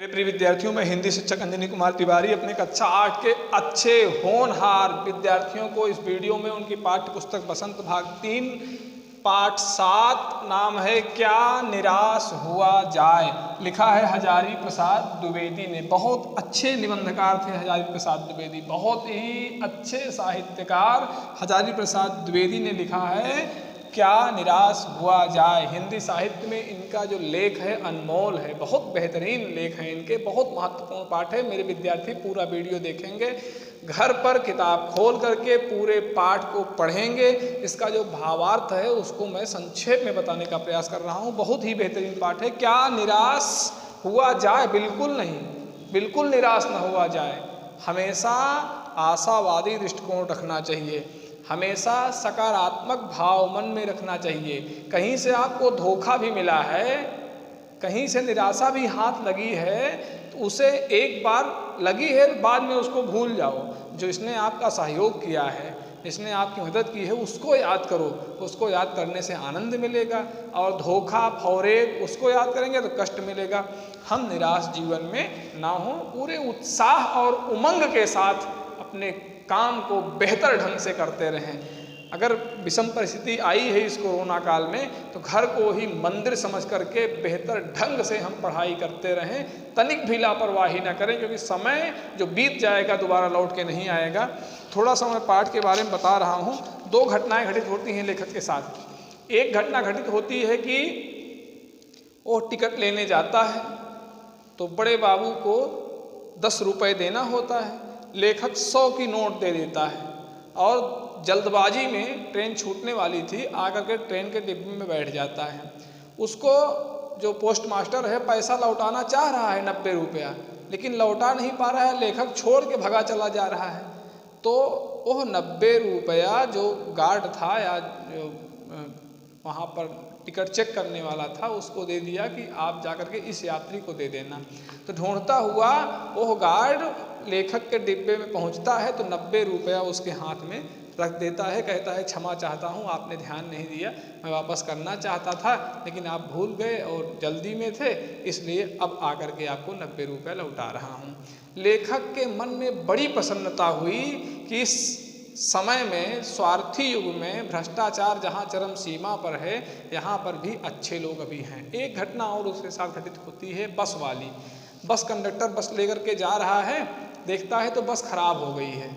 मेरे प्रिय विद्यार्थियों, मैं हिंदी शिक्षक अंजनी कुमार तिवारी अपने कक्षा 8 के अच्छे होनहार विद्यार्थियों को इस वीडियो में उनकी पाठ्य पुस्तक बसंत भाग 3 पाठ 7 नाम है क्या निराश हुआ जाए, लिखा है हजारी प्रसाद द्विवेदी ने। बहुत अच्छे निबंधकार थे हजारी प्रसाद द्विवेदी, बहुत ही अच्छे साहित्यकार हजारी प्रसाद द्विवेदी ने लिखा है क्या निराश हुआ जाए। हिंदी साहित्य में इनका जो लेख है अनमोल है, बहुत बेहतरीन लेख है इनके, बहुत महत्वपूर्ण पाठ है। मेरे विद्यार्थी पूरा वीडियो देखेंगे, घर पर किताब खोल करके पूरे पाठ को पढ़ेंगे। इसका जो भावार्थ है उसको मैं संक्षेप में बताने का प्रयास कर रहा हूँ। बहुत ही बेहतरीन पाठ है। क्या निराश हुआ जाए, बिल्कुल नहीं, बिल्कुल निराश न हुआ जाए। हमेशा आशावादी दृष्टिकोण रखना चाहिए, हमेशा सकारात्मक भाव मन में रखना चाहिए। कहीं से आपको धोखा भी मिला है, कहीं से निराशा भी हाथ लगी है, तो उसे एक बार लगी है बाद में उसको भूल जाओ। जो इसने आपका सहयोग किया है, इसने आपकी मदद की है, उसको याद करो। उसको याद करने से आनंद मिलेगा, और धोखा फौरेब उसको याद करेंगे तो कष्ट मिलेगा। हम निराश जीवन में ना हो, पूरे उत्साह और उमंग के साथ अपने काम को बेहतर ढंग से करते रहें। अगर विषम परिस्थिति आई है इस कोरोना काल में, तो घर को ही मंदिर समझ करके बेहतर ढंग से हम पढ़ाई करते रहें, तनिक भी लापरवाही ना करें, क्योंकि समय जो बीत जाएगा दोबारा लौट के नहीं आएगा। थोड़ा सा मैं पाठ के बारे में बता रहा हूँ। 2 घटनाएं घटित होती हैं लेखक के साथ। एक घटना घटित होती है कि वो टिकट लेने जाता है तो बड़े बाबू को 10 रुपये देना होता है। लेखक 100 की नोट दे देता है और जल्दबाजी में ट्रेन छूटने वाली थी, आकर के ट्रेन के डिब्बे में बैठ जाता है। उसको जो पोस्ट मास्टर है पैसा लौटाना चाह रहा है 90 रुपया, लेकिन लौटा नहीं पा रहा है। लेखक छोड़ के भगा चला जा रहा है। तो वह 90 रुपया जो गार्ड था या जो वहाँ पर टिकट चेक करने वाला था, उसको दे दिया कि आप जाकर के इस यात्री को दे देना। तो ढूंढता हुआ वह गार्ड लेखक के डिब्बे में पहुँचता है तो 90 रुपया उसके हाथ में रख देता है। कहता है क्षमा चाहता हूँ, आपने ध्यान नहीं दिया, मैं वापस करना चाहता था लेकिन आप भूल गए और जल्दी में थे, इसलिए अब आकर के आपको 90 रुपया लौटा रहा हूँ। लेखक के मन में बड़ी प्रसन्नता हुई कि इस समय में, स्वार्थी युग में, भ्रष्टाचार जहाँ चरम सीमा पर है, यहाँ पर भी अच्छे लोग अभी हैं। एक घटना और उसके साथ घटित होती है बस वाली। बस कंडक्टर बस लेकर के जा रहा है, देखता है तो बस खराब हो गई है।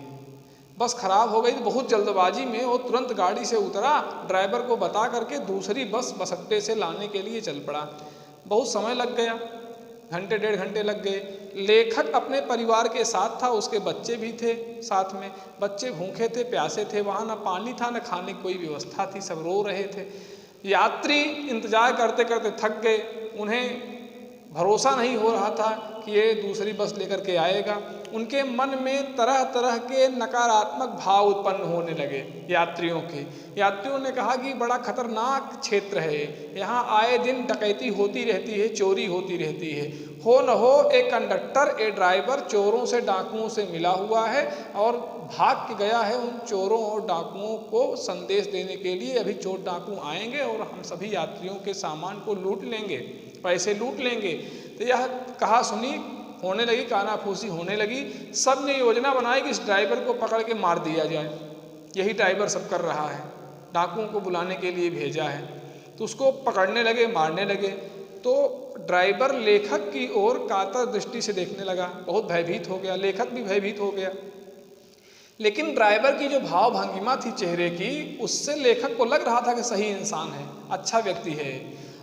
बस खराब हो गई तो बहुत जल्दबाजी में वो तुरंत गाड़ी से उतरा, ड्राइवर को बता करके दूसरी बस अड्डे से लाने के लिए चल पड़ा। बहुत समय लग गया, घंटे 1.5 घंटे लग गए। लेखक अपने परिवार के साथ था, उसके बच्चे भी थे साथ में। बच्चे भूखे थे, प्यासे थे, वहाँ ना पानी था न खाने की कोई व्यवस्था थी, सब रो रहे थे। यात्री इंतजार करते करते थक गए, उन्हें भरोसा नहीं हो रहा था कि ये दूसरी बस लेकर के आएगा। उनके मन में तरह तरह के नकारात्मक भाव उत्पन्न होने लगे यात्रियों के। यात्रियों ने कहा कि बड़ा खतरनाक क्षेत्र है, यहाँ आए दिन डकैती होती रहती है, चोरी होती रहती है। हो न हो एक कंडक्टर, एक ड्राइवर चोरों से, डाकुओं से मिला हुआ है और भाग के गया है उन चोरों और डाकुओं को संदेश देने के लिए। अभी चोर डाकू आएंगे और हम सभी यात्रियों के सामान को लूट लेंगे, पैसे लूट लेंगे। तो यह कहा सुनी होने लगी, कानाफूसी होने लगी। सब ने योजना बनाई कि इस ड्राइवर को पकड़ के मार दिया जाए। यही ड्राइवर सब कर रहा है, डाकुओं को बुलाने के लिए भेजा है। तो उसको पकड़ने लगे, मारने लगे। तो ड्राइवर लेखक की ओर कातर दृष्टि से देखने लगा, बहुत भयभीत हो गया। लेखक भी भयभीत हो गया, लेकिन ड्राइवर की जो भाव भंगिमा थी चेहरे की, उससे लेखक को लग रहा था कि सही इंसान है, अच्छा व्यक्ति है।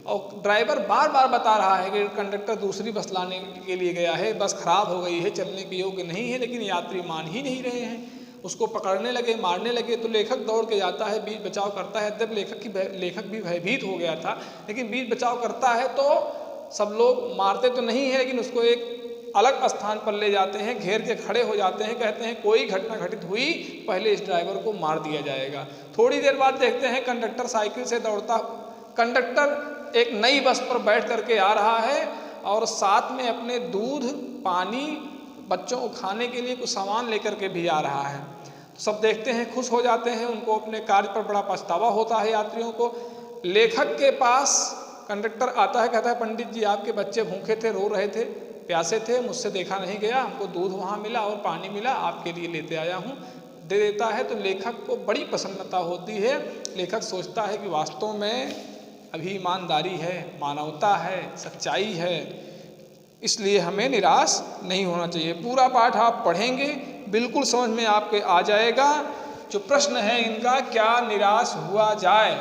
और ड्राइवर बार बार बता रहा है कि कंडक्टर दूसरी बस लाने के लिए गया है, बस खराब हो गई है, चलने के योग्य नहीं है, लेकिन यात्री मान ही नहीं रहे हैं। उसको पकड़ने लगे, मारने लगे। तो लेखक दौड़ के जाता है, बीच बचाव करता है। जब लेखक भी भयभीत हो गया था, लेकिन बीच बचाव करता है तो सब लोग मारते तो नहीं है, लेकिन उसको एक अलग स्थान पर ले जाते हैं, घेर के खड़े हो जाते हैं। कहते हैं कोई घटना घटित हुई, पहले इस ड्राइवर को मार दिया जाएगा। थोड़ी देर बाद देखते हैं कंडक्टर साइकिल से दौड़ता, कंडक्टर एक नई बस पर बैठ करके आ रहा है और साथ में अपने दूध, पानी, बच्चों को खाने के लिए कुछ सामान लेकर के भी आ रहा है। सब देखते हैं, खुश हो जाते हैं। उनको अपने कार्य पर बड़ा पछतावा होता है यात्रियों को। लेखक के पास कंडक्टर आता है, कहता है पंडित जी आपके बच्चे भूखे थे, रो रहे थे, प्यासे थे, मुझसे देखा नहीं गया, हमको दूध वहाँ मिला और पानी मिला, आपके लिए लेते आया हूँ, दे देता है। तो लेखक को बड़ी प्रसन्नता होती है। लेखक सोचता है कि वास्तव में अभी ईमानदारी है, मानवता है, सच्चाई है, इसलिए हमें निराश नहीं होना चाहिए। पूरा पाठ आप पढ़ेंगे, बिल्कुल समझ में आपके आ जाएगा। जो प्रश्न है इनका, क्या निराश हुआ जाए,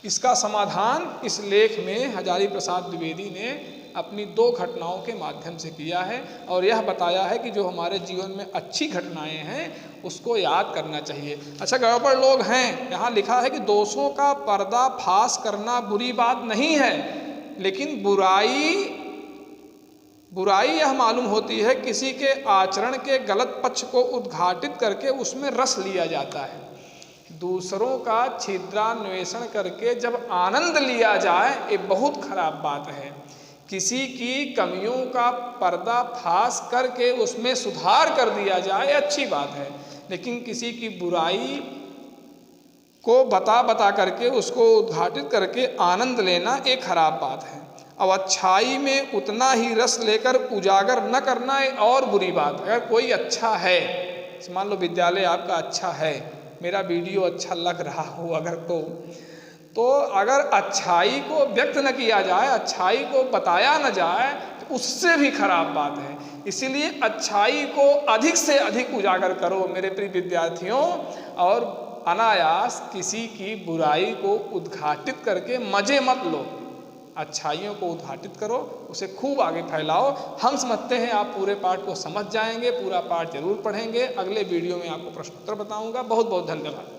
इसका समाधान इस लेख में हजारी प्रसाद द्विवेदी ने अपनी 2 घटनाओं के माध्यम से किया है और यह बताया है कि जो हमारे जीवन में अच्छी घटनाएं हैं उसको याद करना चाहिए। अच्छा, गड़बड़ लोग हैं, यहाँ लिखा है कि दोषों का पर्दाफाश करना बुरी बात नहीं है, लेकिन बुराई यह मालूम होती है किसी के आचरण के गलत पक्ष को उद्घाटित करके उसमें रस लिया जाता है। दूसरों का छिद्रान्वेषण करके जब आनंद लिया जाए, ये बहुत खराब बात है। किसी की कमियों का पर्दाफाश करके उसमें सुधार कर दिया जाए, अच्छी बात है, लेकिन किसी की बुराई को बता करके उसको उद्घाटित करके आनंद लेना एक खराब बात है। अब अच्छाई में उतना ही रस लेकर उजागर न करना एक और बुरी बात। अगर कोई अच्छा है, मान लो विद्यालय आपका अच्छा है, मेरा वीडियो अच्छा लग रहा हो अगर तो अगर अच्छाई को व्यक्त न किया जाए, अच्छाई को बताया न जाए, तो उससे भी खराब बात है। इसीलिए अच्छाई को अधिक से अधिक उजागर करो मेरे प्रिय विद्यार्थियों, और अनायास किसी की बुराई को उद्घाटित करके मजे मत लो, अच्छाइयों को उद्घाटित करो, उसे खूब आगे फैलाओ। हम समझते हैं आप पूरे पाठ को समझ जाएंगे, पूरा पाठ जरूर पढ़ेंगे। अगले वीडियो में आपको प्रश्नोत्तर बताऊंगा। बहुत बहुत धन्यवाद।